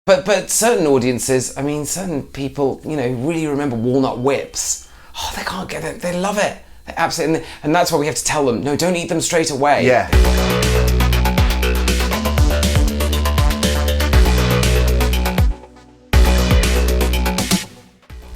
But certain audiences, I mean, certain people, you know, really remember Walnut Whips. Oh, they can't get it. They love it. They absolutely, and that's why we have to tell them, no, don't eat them straight away. Yeah.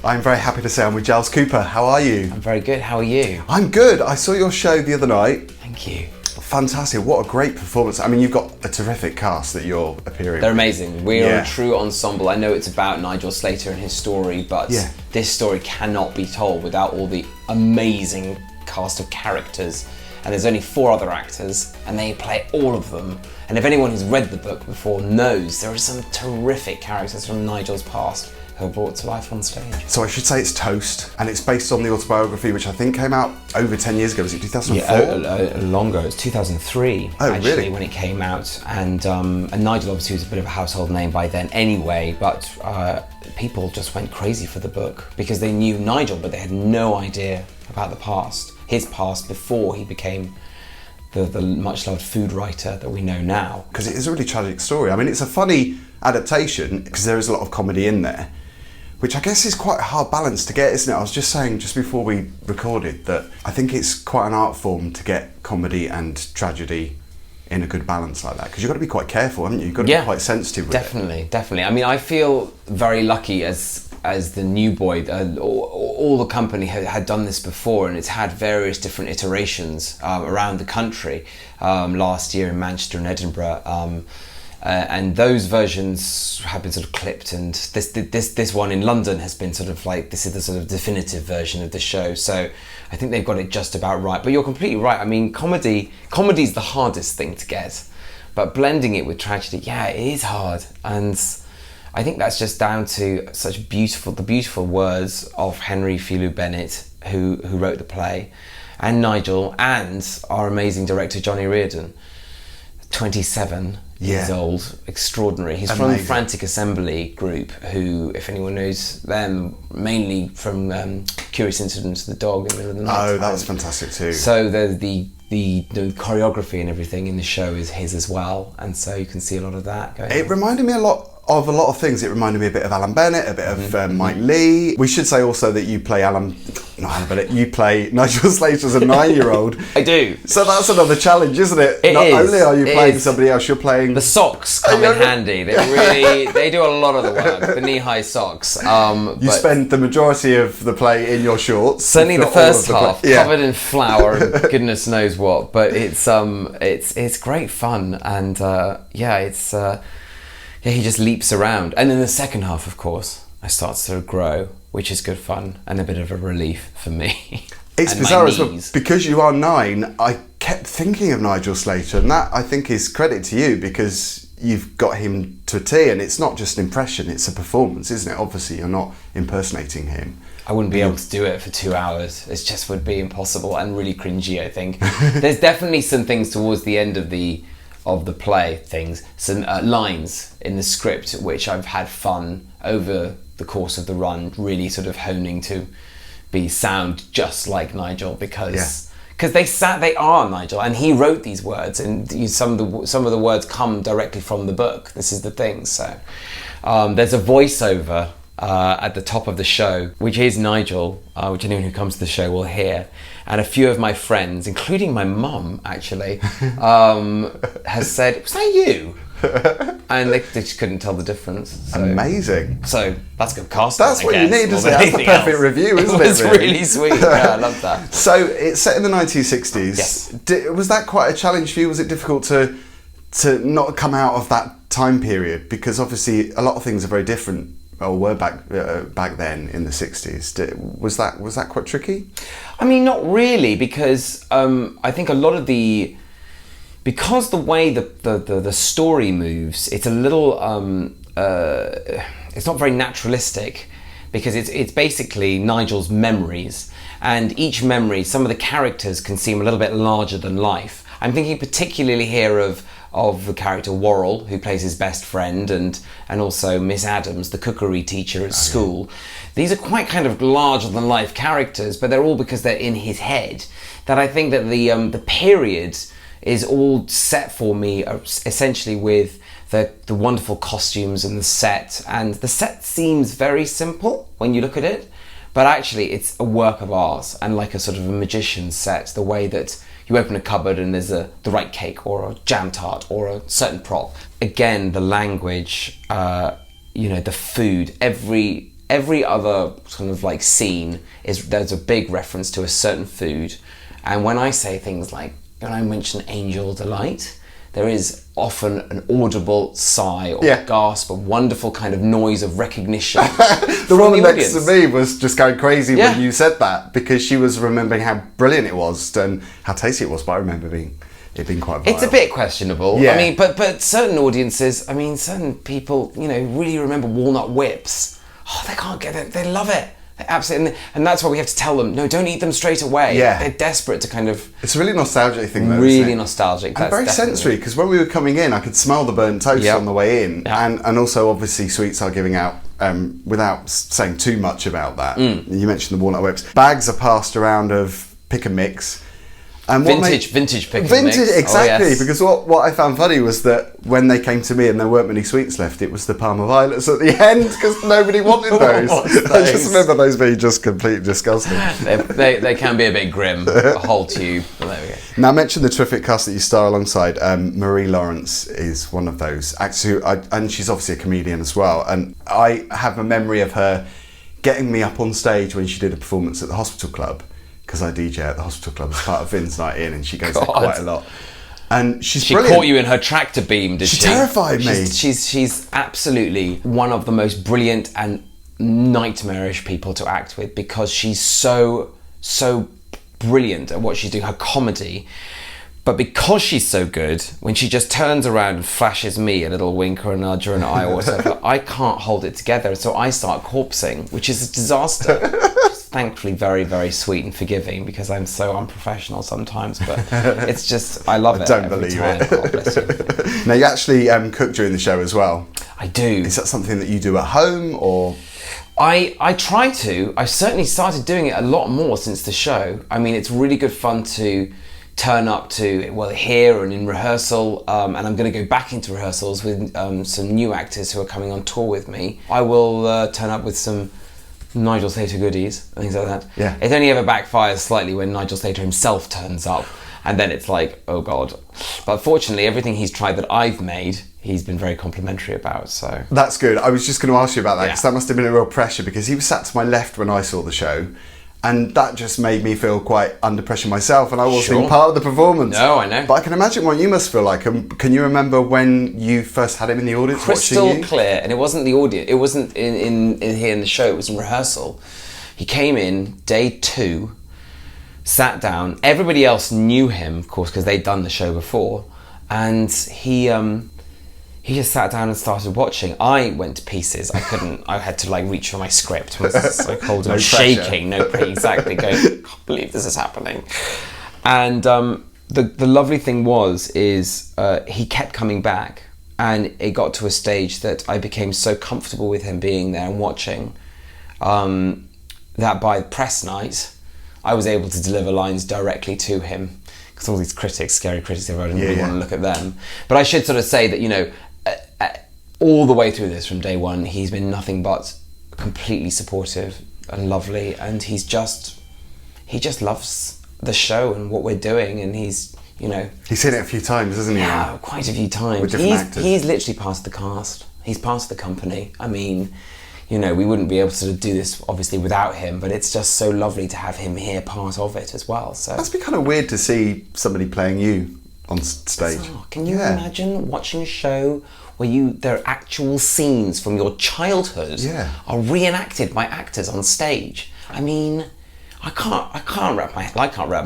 I'm very happy to say I'm with Giles Cooper. How are you? I'm very good. How are you? I'm good. I saw your show the other night. Thank you. Fantastic. What a great performance. I mean, you've got a terrific cast that you're appearing They're with. amazing. We are a true ensemble. I know it's about Nigel Slater and his story, but this story cannot be told without all the amazing cast of characters. And there's only 4 other actors, and they play all of them. And if anyone who's read the book before knows, there are some terrific characters from Nigel's past who are brought to life on stage. So I should say it's Toast, and it's based on the autobiography, which I think came out over 10 years ago. Was it 2004? Yeah, longer. It was 2003, actually, really? when it came out. And Nigel obviously was a bit of a household name by then anyway, but people just went crazy for the book because they knew Nigel, but they had no idea about the past, his past before he became the much-loved food writer that we know now. Because it is a really tragic story. I mean, it's a funny adaptation because there is a lot of comedy in there, which I guess is quite a hard balance to get, isn't it? I was just saying just before we recorded that I think it's quite an art form to get comedy and tragedy in a good balance like that, because you've got to be quite careful, haven't you? You've got to be quite sensitive with it. Definitely. I mean, I feel very lucky as the new boy. All the company had done this before, and it's had various different iterations around the country. Last year in Manchester and Edinburgh. And those versions have been sort of clipped, and this one in London has been sort of like, this is the sort of definitive version of the show. So I think they've got it just about right. But you're completely right. I mean, comedy's the hardest thing to get, but blending it with tragedy, it is hard. And I think that's just down to the beautiful words of Henry Philu Bennett, who wrote the play, and Nigel, and our amazing director Johnny Reardon, 27 years old, extraordinary. He's from Frantic Assembly Group, who, if anyone knows them, mainly from Curious Incidents of the Dog in the Middle of the Night. Oh, that was fantastic too. So the choreography and everything in the show is his as well, and so you can see a lot of that going on. It reminded me a lot of things. It reminded me a bit of Alan Bennett, a bit of Mike Lee. We should say also that you play you play Nigel Slater as a 9-year-old. I do. So that's another challenge, isn't it? Not only are you playing somebody else, you're playing... The socks come in handy. They do a lot of the work, the knee-high socks. You spend the majority of the play in your shorts. Certainly the first half, covered in flour and goodness knows what. But it's great fun, and he just leaps around. And in the second half, of course, I start to sort of grow, which is good fun and a bit of a relief for me. It's bizarre as well, because you are 9, I kept thinking of Nigel Slater, and that I think is credit to you, because you've got him to a T, and it's not just an impression, it's a performance, isn't it? Obviously, you're not impersonating him. I wouldn't be able to do it for 2 hours. It just would be impossible and really cringy, I think. There's definitely some things towards the end of the play, some lines in the script which I've had fun over the course of the run, really sort of honing to sound just like Nigel, because they are Nigel, and he wrote these words, and some of the words come directly from the book. This is the thing. So there's a voiceover at the top of the show, which is Nigel, which anyone who comes to the show will hear. And a few of my friends, including my mum, actually, has said, "Was that you?" And they just couldn't tell the difference. So. Amazing. So that's good casting. That's what you need, isn't it? That's the perfect review, isn't it? It's really sweet. Yeah, I love that. So it's set in the 1960s. Yes. Was that quite a challenge for you? Was it difficult to not come out of that time period? Because obviously a lot of things are very different. Or were back then in the 60s. Was that quite tricky? I mean, not really, because I think a lot of because the way the story moves, it's a little it's not very naturalistic, because it's basically Nigel's memories, and each memory, some of the characters can seem a little bit larger than life. I'm thinking particularly here of the character Worrell, who plays his best friend, and also Miss Adams, the cookery teacher at school. These are quite kind of larger than life characters, but they're all because they're in his head. That I think that the period is all set for me essentially with the wonderful costumes and the set. And the set seems very simple when you look at it, but actually it's a work of art and like a sort of a magician's set, the way that you open a cupboard and there's the right cake or a jam tart or a certain prop. Again, the language, the food, every other kind of like scene there's a big reference to a certain food. And when I say things like, when I mention Angel Delight, there is often an audible sigh or gasp, a wonderful kind of noise of recognition. The woman next to me was just going crazy when you said that, because she was remembering how brilliant it was and how tasty it was, but I remember it being quite vile. It's a bit questionable. Yeah. I mean, but certain audiences, certain people, really remember walnut whips. Oh, they can't get it. They love it. They absolutely, and that's why we have to tell them, no, don't eat them straight away. Yeah. They're desperate to kind of... It's a really nostalgic thing, though. Really nostalgic. And very sensory, because when we were coming in, I could smell the burnt toast on the way in. Yep. And also, obviously, sweets are giving out, without saying too much about that. You mentioned the walnut whips. Bags are passed around of pick and mix. And vintage pick and mix. Exactly, Oh, yes. because what I found funny was that when they came to me and there weren't many sweets left, it was the Parma Violets at the end, because nobody wanted those. I just remember those being just completely disgusting. they can be a bit grim, a whole tube. But there we go. Now, I mentioned the terrific cast that you star alongside. Marie Lawrence is one of those actors and she's obviously a comedian as well. And I have a memory of her getting me up on stage when she did a performance at the Hospital Club, because I DJ at the Hospital Club as part of Vin's Night In, and she goes there quite a lot. And she caught you in her tractor beam, did she? She terrified me. She's absolutely one of the most brilliant and nightmarish people to act with, because she's so brilliant at what she's doing, her comedy. But because she's so good, when she just turns around and flashes me a little wink or a nudge or an eye or whatever, I can't hold it together. So I start corpsing, which is a disaster. Thankfully very, very sweet and forgiving, because I'm so unprofessional sometimes, but it's just, I love it. Don't believe it. God bless you. Now, you actually cook during the show as well. I do. Is that something that you do at home, or...? I try to. I've certainly started doing it a lot more since the show. It's really good fun to turn up to, here and in rehearsal, and I'm going to go back into rehearsals with some new actors who are coming on tour with me. I will turn up with some Nigel Slater goodies and things like that. Yeah. It only ever backfires slightly when Nigel Slater himself turns up, and then it's like, oh God. But fortunately, everything he's tried that I've made, he's been very complimentary about, so... That's good. I was just going to ask you about that, because that must have been a real pressure, because he was sat to my left when I saw the show, and that just made me feel quite under pressure myself, and I wasn't even part of the performance. No, I know. But I can imagine what you must feel like. Can you remember when you first had him in the audience Crystal watching you? clear, and it wasn't the audience, it wasn't in here in the show, it was in rehearsal. He came in day 2, sat down. Everybody else knew him, of course, because they'd done the show before, and he just sat down and started watching. I went to pieces. I couldn't. I had to reach for my script. I was so cold and shaking. Exactly. Going, I can't believe this is happening. And the lovely thing is he kept coming back, and it got to a stage that I became so comfortable with him being there and watching that by press night, I was able to deliver lines directly to him, because all these critics, scary critics, I didn't really want to look at them. But I should sort of say that, all the way through this from day one, he's been nothing but completely supportive and lovely, and he just loves the show and what we're doing, and he's seen it a few times, hasn't he? Yeah, quite a few times. With different actors. He's literally past the cast. He's past the company. We wouldn't be able to sort of do this obviously without him, but it's just so lovely to have him here, part of it as well. So must be kind of weird to see somebody playing you on stage. Can you imagine watching a show where there are actual scenes from your childhood are reenacted by actors on stage? I can't wrap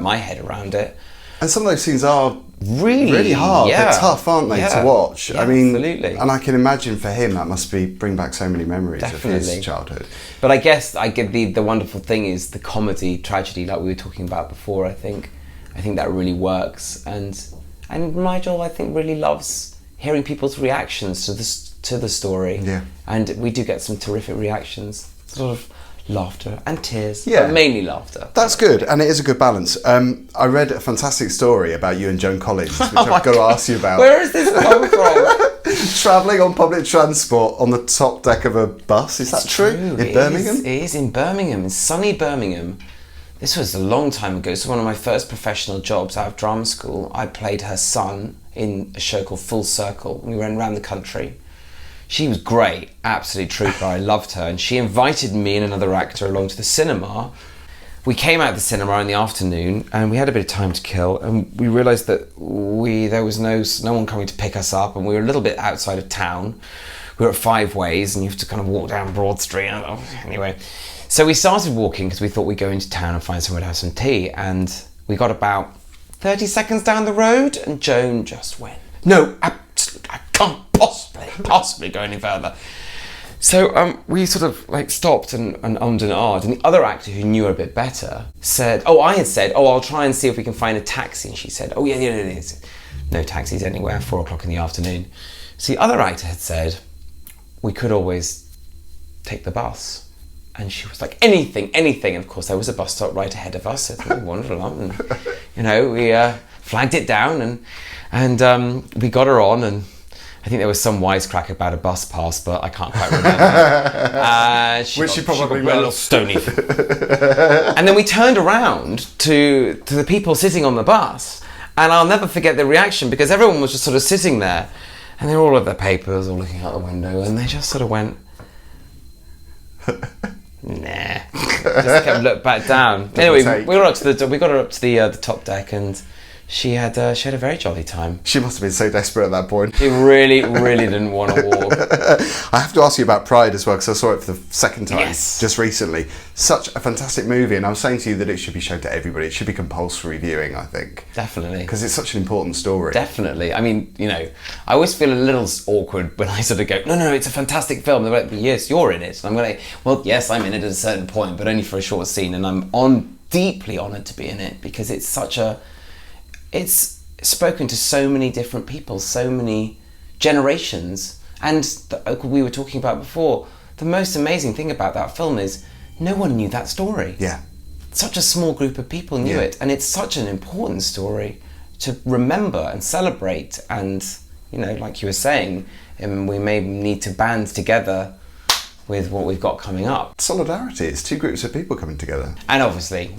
my head around it. And some of those scenes are really hard. They're tough, aren't they, to watch? Yeah, absolutely. And I can imagine for him that must bring back so many memories of his childhood. But I guess the wonderful thing is the comedy, tragedy, like we were talking about before. I think that really works, and Nigel, I think, really loves hearing people's reactions to the story. Yeah. And we do get some terrific reactions, sort of laughter and tears, Yeah. but mainly laughter. That's good, and it is a good balance. I read a fantastic story about you and Joan Collins, which I've got to ask you about. Where is this come from? Travelling on public transport on the top deck of a bus, is that true? In Birmingham? It is in Birmingham, in sunny Birmingham. This was a long time ago. So one of my first professional jobs out of drama school, I played her son in a show called Full Circle. We went around the country. She was great, absolute trooper. I loved her, and she invited me and another actor along to the cinema. We came out of the cinema in the afternoon, and we had a bit of time to kill, and we realised that there was no one coming to pick us up, and we were a little bit outside of town. We were at Five Ways, and you have to kind of walk down Broad Street. Anyway, so we started walking because we thought we'd go into town and find somewhere to have some tea, and we got about 30 seconds down the road, and Joan just went, "No, absolutely, I can't possibly go any further." So we sort of like stopped and ummed and ahed, and the other actor who knew her a bit better said, I had said, I'll try and see if we can find a taxi, and she said, yeah, no taxis anywhere, 4 o'clock in the afternoon. So the other actor had said, we could always take the bus. And she was like, anything. And of course there was a bus stop right ahead of us, so we wandered along, and we flagged it down, and we got her on, and I think there was some wisecrack about a bus pass, but I can't quite remember. She probably got a little stony. And then we turned around to the people sitting on the bus, and I'll never forget the reaction, because everyone was just sort of sitting there, and they were all at their papers, all looking out the window, and they just sort of went, nah. Just kept looked back down. Anyway, we got her up to the top deck, and she had a very jolly time. She must have been so desperate at that point. She really, really didn't want to walk. I have to ask you about Pride as well, because I saw it for the second time just recently. Such a fantastic movie, and I was saying to you that it should be shown to everybody. It should be compulsory viewing, I think. Definitely. Because it's such an important story. Definitely. I mean, I always feel a little awkward when I sort of go, no, it's a fantastic film. They're like, yes, you're in it. And I'm like, well, yes, I'm in it at a certain point, but only for a short scene, and I'm deeply honoured to be in it, because it's it's spoken to so many different people, so many generations, and we were talking about before, the most amazing thing about that film is no one knew that story. Yeah. Such a small group of people knew it, and it's such an important story to remember and celebrate, and like you were saying, we may need to band together with what we've got coming up. Solidarity, it's two groups of people coming together. And obviously,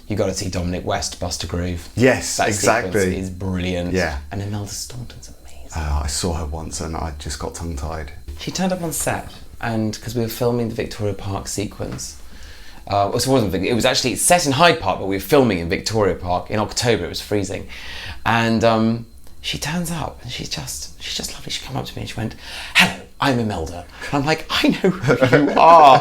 you got to see Dominic West bust a groove. Yes, that exactly. Sequence is brilliant. Yeah. And Imelda Staunton's amazing. I saw her once and I just got tongue-tied. She turned up on set, and because we were filming the Victoria Park sequence, it was actually set in Hyde Park, but we were filming in Victoria Park in October. It was freezing, and she turns up, and she's just lovely. She came up to me and she went, "Hello, I'm Imelda." And I'm like, "I know who you are.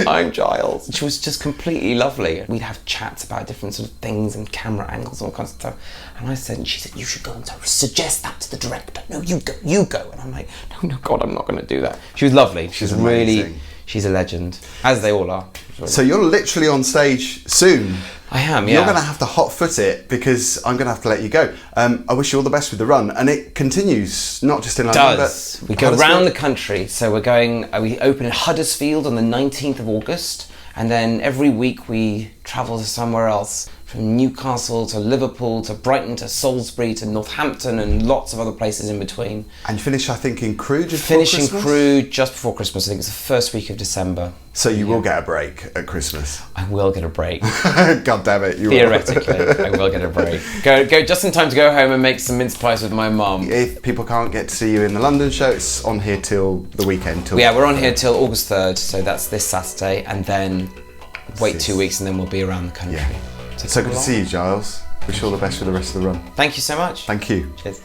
I'm Giles." And she was just completely lovely. We'd have chats about different sort of things and camera angles and all kinds of stuff. And she said, "You should go and suggest that to the director." "No, you go. And I'm like, no, God, I'm not going to do that." She was lovely. She's amazing. She's a legend, as they all are. So you're literally on stage soon. I am, yeah. You're going to have to hot-foot it, because I'm going to have to let you go. I wish you all the best with the run, and it continues, not just in London, but we go around the country. So we open in Huddersfield on the 19th of August, and then every week we travel to somewhere else, from Newcastle to Liverpool to Brighton to Salisbury to Northampton and lots of other places in between. And finish, I think, in Crewe just before Christmas? Finish in Crewe just before Christmas. I think it's the first week of December. So you will get a break at Christmas? I will get a break. God damn it. Theoretically, I will get a break. Go just in time to go home and make some mince pies with my mum. If people can't get to see you in the London show, it's on here till the weekend. We're on here till August 3rd, so that's this Saturday, and then wait 2 weeks and then we'll be around the country. Yeah. So good to see you, Giles. Wish you all the best for the rest of the run. Thank you so much. Thank you. Cheers.